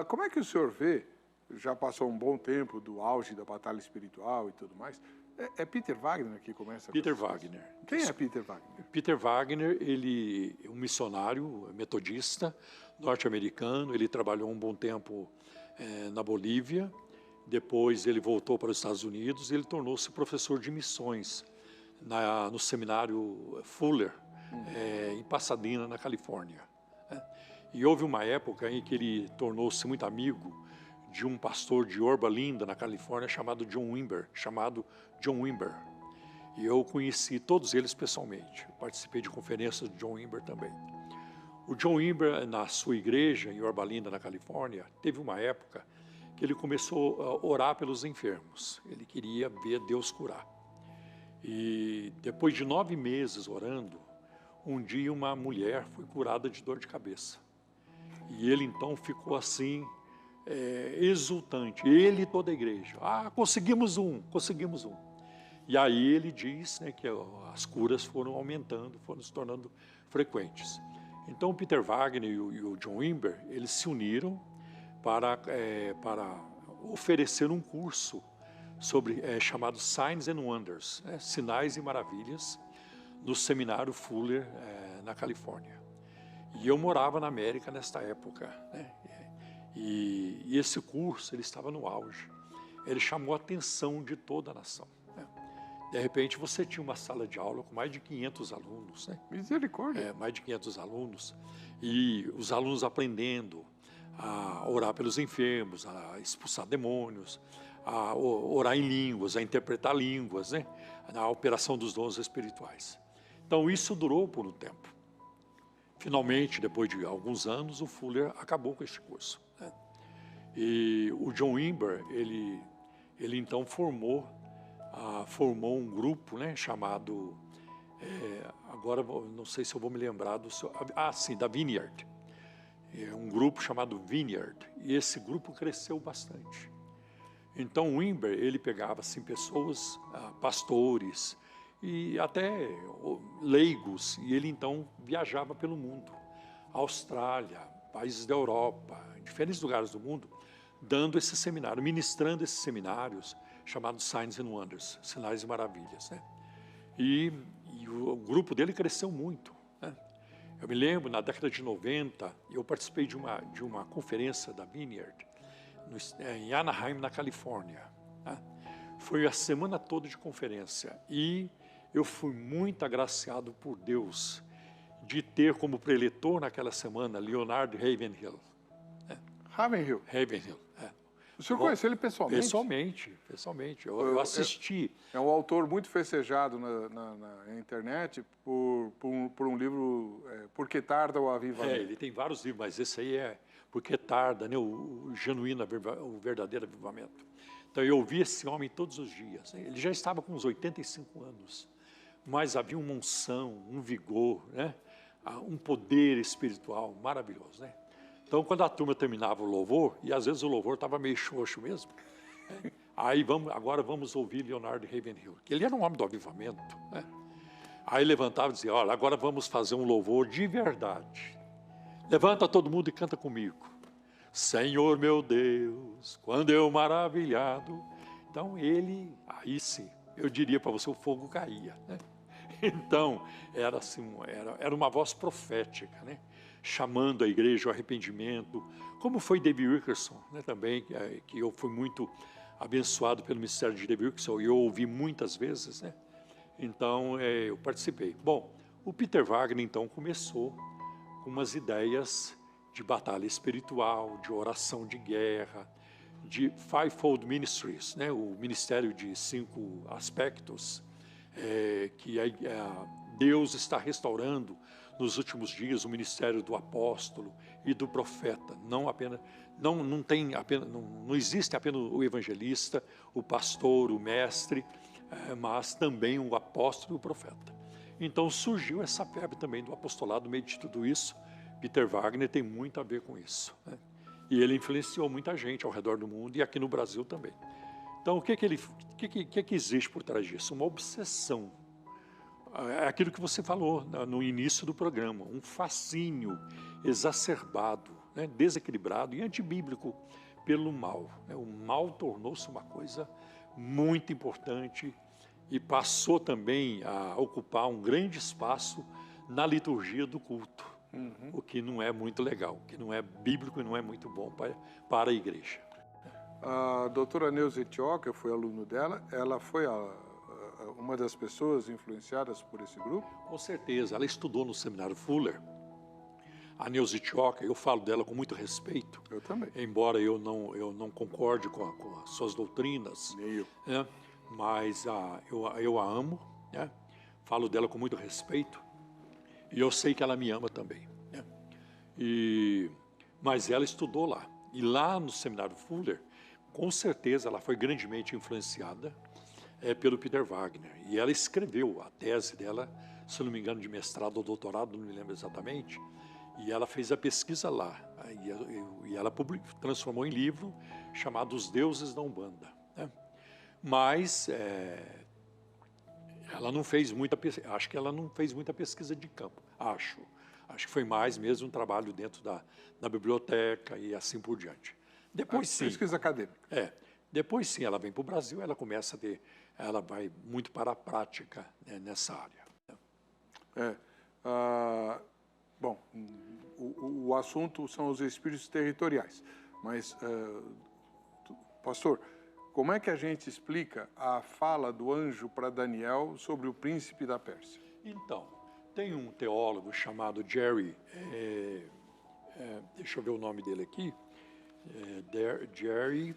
Como é que o senhor vê, já passou um bom tempo do auge da batalha espiritual e tudo mais, é Peter Wagner que começa Peter com essas Wagner. coisas? Quem é Peter Wagner? Peter Wagner, ele é um missionário metodista norte-americano, ele trabalhou um bom tempo na Bolívia, depois ele voltou para os Estados Unidos e ele tornou-se professor de missões no seminário Fuller, em Pasadena, na Califórnia. E houve uma época em que ele tornou-se muito amigo de um pastor de Yorba Linda, na Califórnia, chamado John Wimber. E eu conheci todos eles pessoalmente. Eu participei de conferências de John Wimber também. O John Wimber, na sua igreja, em Yorba Linda, na Califórnia, teve uma época que ele começou a orar pelos enfermos. Ele queria ver Deus curar. E depois de 9 meses orando, um dia uma mulher foi curada de dor de cabeça. E ele então ficou assim, exultante, ele e toda a igreja. Conseguimos um. E aí ele diz, né, que as curas foram aumentando, foram se tornando frequentes. Então o Peter Wagner e o John Wimber, eles se uniram para oferecer um curso chamado Signs and Wonders, Sinais e Maravilhas, no seminário Fuller, na Califórnia. E eu morava na América nesta época, né? E esse curso, ele estava no auge. Ele chamou a atenção de toda a nação, né? De repente, você tinha uma sala de aula com mais de 500 alunos, né? Misericórdia. Mais de 500 alunos. E os alunos aprendendo a orar pelos enfermos, a expulsar demônios, a orar em línguas, a interpretar línguas, né? A operação dos dons espirituais. Então, isso durou por um tempo. Finalmente, depois de alguns anos, o Fuller acabou com este curso, né? E o John Wimber, ele então formou um grupo, né, chamado, agora não sei se eu vou me lembrar da Vineyard. Um grupo chamado Vineyard, e esse grupo cresceu bastante. Então o Wimber, ele pegava assim, pessoas, pastores, e até leigos, e ele então viajava pelo mundo, Austrália, países da Europa, diferentes lugares do mundo, dando esse seminário, ministrando esses seminários chamados Signs and Wonders, Sinais e Maravilhas, né? E o grupo dele cresceu muito, né? Eu me lembro, na década de 90, eu participei de uma conferência da Vineyard, em Anaheim, na Califórnia, né? Foi a semana toda de conferência e eu fui muito agraciado por Deus de ter como preletor naquela semana Leonard Ravenhill. Ravenhill. O senhor conheceu ele pessoalmente? Pessoalmente. Eu assisti. É um autor muito festejado na internet por um livro, Por que Tarda o Avivamento? Ele tem vários livros, mas esse aí é Por que Tarda, né? O genuíno, o verdadeiro avivamento. Então eu ouvi esse homem todos os dias. Ele já estava com uns 85 anos. Mas havia uma unção, um vigor, né? Um poder espiritual maravilhoso, né? Então, quando a turma terminava o louvor, e às vezes o louvor estava meio xoxo mesmo, né? Aí agora vamos ouvir Leonard Ravenhill, que ele era um homem do avivamento, né? Aí levantava e dizia, olha, agora vamos fazer um louvor de verdade. Levanta todo mundo e canta comigo. Senhor meu Deus, quando eu maravilhado. Então aí sim, eu diria para você, o fogo caía, né? Então, era assim, era uma voz profética, né? Chamando a igreja ao arrependimento, como foi David Wilkerson, né? Também, que eu fui muito abençoado pelo ministério de David Wilkerson, e eu ouvi muitas vezes, né? Então, eu participei. Bom, o Peter Wagner, então, começou com umas ideias de batalha espiritual, de oração de guerra, de Fivefold Ministries, né? O ministério de 5 aspectos, que Deus está restaurando nos últimos dias o ministério do apóstolo e do profeta. Não existe apenas o evangelista, o pastor, o mestre, mas também o apóstolo e o profeta. Então surgiu essa febre também do apostolado no meio de tudo isso. Peter Wagner tem muito a ver com isso, né? E ele influenciou muita gente ao redor do mundo e aqui no Brasil também. Então, o que existe por trás disso? Uma obsessão. É aquilo que você falou no início do programa, um fascínio exacerbado, né, desequilibrado e antibíblico pelo mal. O mal tornou-se uma coisa muito importante e passou também a ocupar um grande espaço na liturgia do culto, o que não é muito legal, o que não é bíblico e não é muito bom para a igreja. A doutora Neuza Etioca, eu fui aluno dela, ela foi uma das pessoas influenciadas por esse grupo? Com certeza, ela estudou no seminário Fuller. A Neuza Etioca, eu falo dela com muito respeito. Eu também. Embora eu não concorde com as suas doutrinas, Nem eu. né, mas eu a amo, né, falo dela com muito respeito e eu sei que ela me ama também, né, mas ela estudou lá. E lá no seminário Fuller, com certeza ela foi grandemente influenciada pelo Peter Wagner. E ela escreveu a tese dela, se não me engano, de mestrado ou doutorado, não me lembro exatamente, e ela fez a pesquisa lá. E ela transformou em livro chamado Os Deuses da Umbanda, né? Mas ela não fez acho que ela não fez muita pesquisa de campo, acho que foi mais mesmo um trabalho dentro da biblioteca e assim por diante. Depois sim. Pesquisa acadêmica. Depois sim, ela vem para o Brasil, ela começa ela vai muito para a prática, né, nessa área. Bom, o assunto são os espíritos territoriais, mas, pastor, como é que a gente explica a fala do anjo para Daniel sobre o príncipe da Pérsia? Então, tem um teólogo chamado Jerry, deixa eu ver o nome dele aqui, Jerry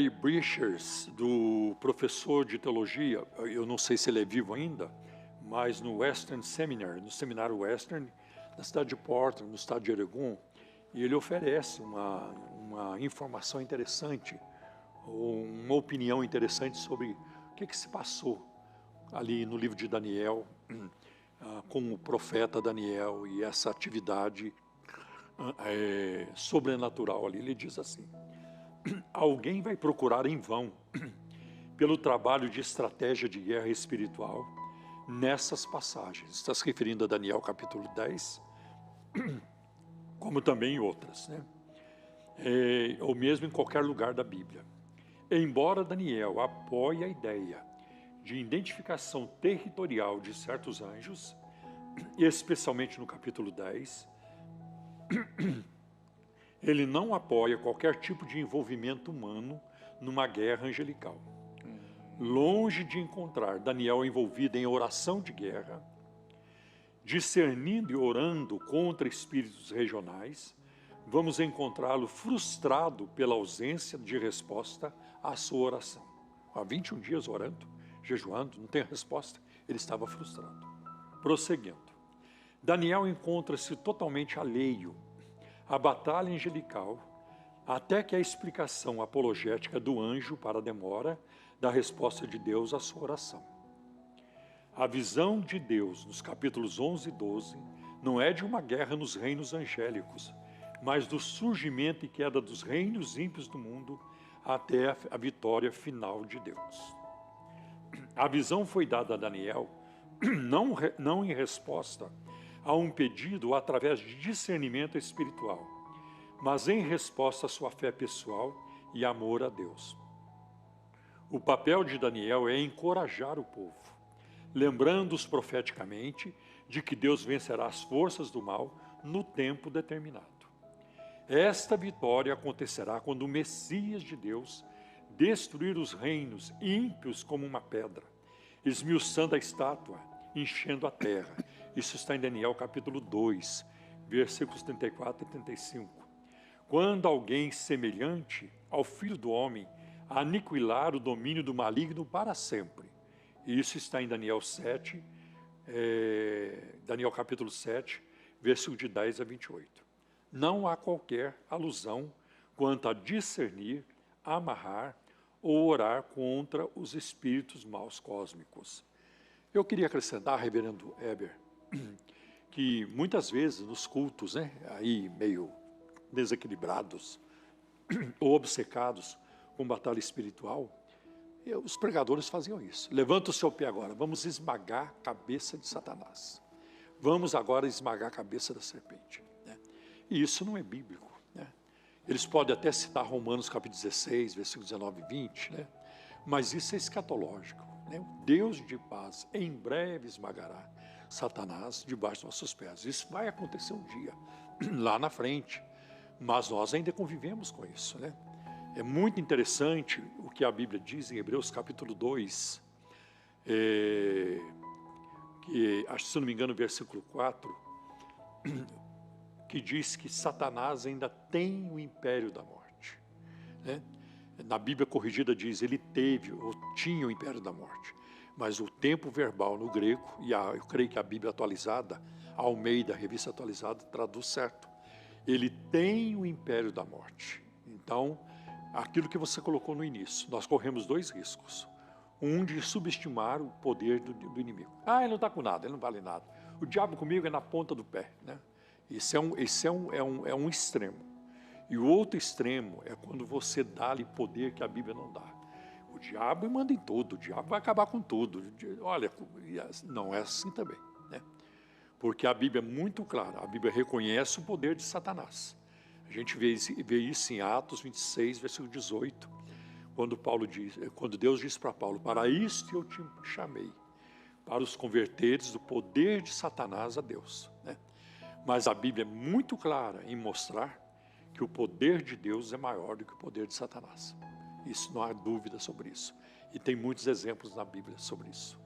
Bridges, do professor de teologia, eu não sei se ele é vivo ainda, mas no Western Seminary, no seminário Western, na cidade de Portland, no estado de Oregon, e ele oferece uma informação interessante, uma opinião interessante sobre o que se passou ali no livro de Daniel, com o profeta Daniel e essa atividade sobrenatural ali. Ele diz assim: alguém vai procurar em vão pelo trabalho de estratégia de guerra espiritual nessas passagens. Está se referindo a Daniel capítulo 10, como também em outras, né? Ou mesmo em qualquer lugar da Bíblia. Embora Daniel apoie a ideia de identificação territorial de certos anjos, especialmente no capítulo 10, ele não apoia qualquer tipo de envolvimento humano numa guerra angelical. Longe de encontrar Daniel envolvido em oração de guerra, discernindo e orando contra espíritos regionais, vamos encontrá-lo frustrado pela ausência de resposta à sua oração. Há 21 dias orando, jejuando, não tem resposta, ele estava frustrado. Prosseguindo, Daniel encontra-se totalmente alheio à batalha angelical, até que a explicação apologética do anjo para a demora da resposta de Deus à sua oração. A visão de Deus nos capítulos 11 e 12 não é de uma guerra nos reinos angélicos, mas do surgimento e queda dos reinos ímpios do mundo até a vitória final de Deus. A visão foi dada a Daniel não em resposta a um pedido ou através de discernimento espiritual, mas em resposta à sua fé pessoal e amor a Deus. O papel de Daniel é encorajar o povo, lembrando-os profeticamente de que Deus vencerá as forças do mal no tempo determinado. Esta vitória acontecerá quando o Messias de Deus destruir os reinos ímpios como uma pedra, esmiuçando a estátua, enchendo a terra. Isso está em Daniel capítulo 2, versículos 34 e 35. Quando alguém semelhante ao Filho do Homem aniquilar o domínio do maligno para sempre. Isso está em Daniel 7, Daniel capítulo 7, versículo de 10 a 28. Não há qualquer alusão quanto a discernir, amarrar ou orar contra os espíritos maus cósmicos. Eu queria acrescentar, reverendo Heber, que muitas vezes nos cultos, né, aí meio desequilibrados ou obcecados com batalha espiritual, os pregadores faziam isso. Levanta o seu pé agora, vamos esmagar a cabeça de Satanás. Vamos agora esmagar a cabeça da serpente, né? E isso não é bíblico, né? Eles podem até citar Romanos capítulo 16, versículos 19 e 20, né? Mas isso é escatológico, né? O Deus de paz em breve esmagará Satanás debaixo dos nossos pés. Isso vai acontecer um dia, lá na frente, mas nós ainda convivemos com isso, né? É muito interessante o que a Bíblia diz em Hebreus capítulo 2, que, acho que se não me engano, versículo 4, que diz que Satanás ainda tem o império da morte, né? Na Bíblia corrigida diz, ele teve ou tinha o império da morte, mas o tempo verbal no grego, e eu creio que a Bíblia atualizada, a Almeida, a revista atualizada, traduz certo. Ele tem o império da morte. Então, aquilo que você colocou no início, nós corremos dois riscos. Um de subestimar o poder do inimigo. Ah, ele não está com nada, ele não vale nada. O diabo comigo é na ponta do pé, né? Esse é um extremo. E o outro extremo é quando você dá-lhe poder que a Bíblia não dá. O diabo manda em tudo, o diabo vai acabar com tudo. Olha, não é assim também, né? Porque a Bíblia é muito clara, a Bíblia reconhece o poder de Satanás. A gente vê isso em Atos 26, versículo 18, quando Deus diz para Paulo, para isto eu te chamei, para os converteres do poder de Satanás a Deus, né? Mas a Bíblia é muito clara em mostrar que o poder de Deus é maior do que o poder de Satanás. Isso não há dúvida sobre isso. E tem muitos exemplos na Bíblia sobre isso.